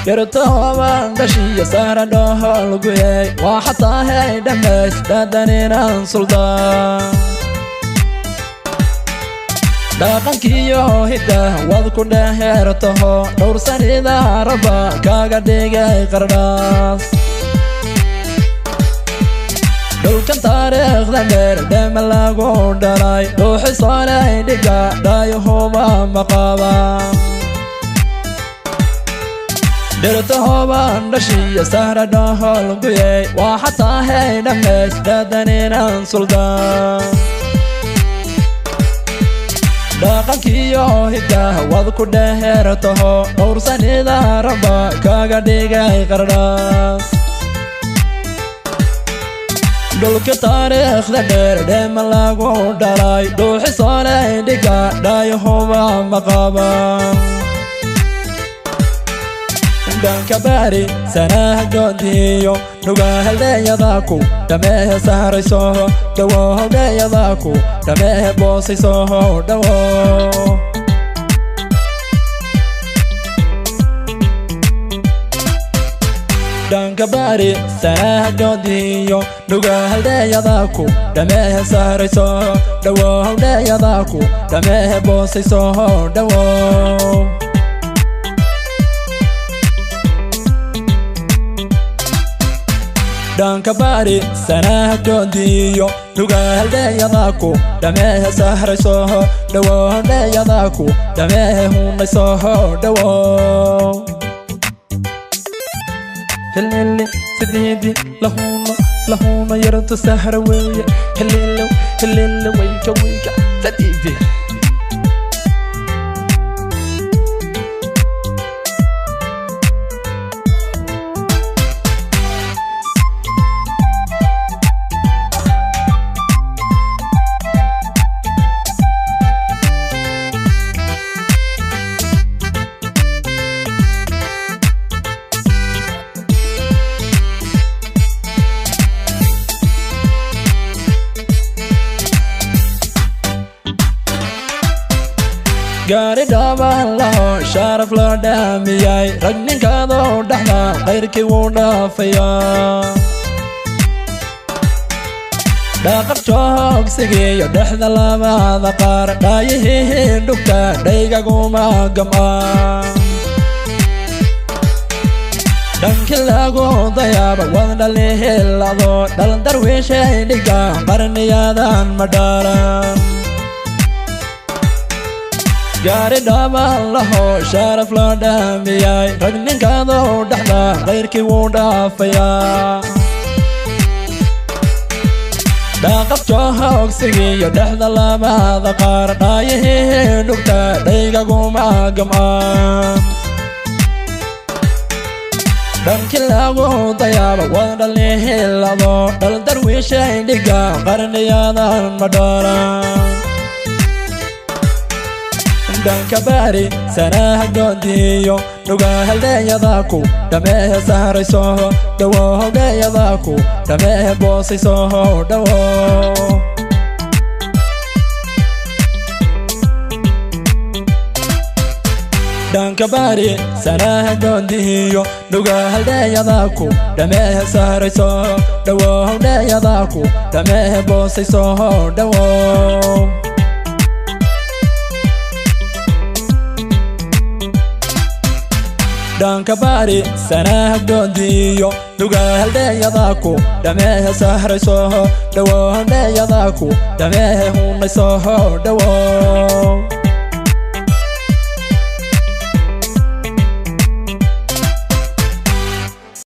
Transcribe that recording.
يرتوبان دشي سهر دوهل قوي وحتى هاي دمش دادنين سلطان dhaqankiyo hidaha wad ku dheertaho dhowr sanida raba kaaga dhigay qardhaas dhulkan taariikhda dheer dhema lagu dhalay dhuuxi soolay dhiga dhaayahuba maqaba dhirtahoban dhashiya sahra dhahol guyay waa xataa hay dhameys dhadaninan suldaan dhaqankiyo hidaha wad ku dheertaho dhowr sanida raba kaaga dhigay qardhaas dhulka taariikhda dheer dhema lagu dhalay dhuuxi soolay dhiga dhaayahuba maqaba dhanka bari sanaha goodiyo nugaahaldheeyadaku dhamehe sahrayso dhawo howdheeyadaku dhamehe boosayso dhawo dhanka bari sanaha goodiyo nugaahaldheeyadaku dhamehe sahrayso dhawo howdheeyadaku dhamehe boosayso dhawo dhanka bari sanaha goodiyo nugaahaldheeyadaku dhamehe sahrayso dhawo howdheeyadaku dhamehe hunayso dhawo helele sideedi lahuno yarto sahra weeye helele wayka sideedi gaari dhaabaan laho sharaf la dhaamiyay rag ninkaadoo dhaxda qayrkii wuu dhaafayaa dhaqar joogsigiyo dhexda labada qaar dhaayihii dhugta dhaygaguma gam'aa dhanki lagu dayaaba wad dhalihilado dhal darwiishay dhiga qarniyadan madhaaran gaari dhaabaan laho sharaf la dhaamiyay rag ninkaadoo dhaxda qayrkii wuu dhaafayaa dhaqab joogsigiyo dhexda labada qaar dhaayihii dhugta dhaygaguma gam'aa dhanki lagu dayaaba wad dhalihilado dhal darwiishay dhiga qarniyadan madhaaran dhanka bari sanaha goodiyo nugaahaldheeyadaku dhamehe sahrayso dhawo howdheeyadaku dhamehe boosayso dhawo dhanka bari sanaha goodiyo nugaahaldheeyadaku dhamehe sahrayso dhawo howdheeyadaku dhamehe boosayso dhawo dhanka bari sanaha goodiyo nugaahaldheeyadaku dhamehe sahrayso dhawo howdheeyadaku dhamehe hunayso dhawo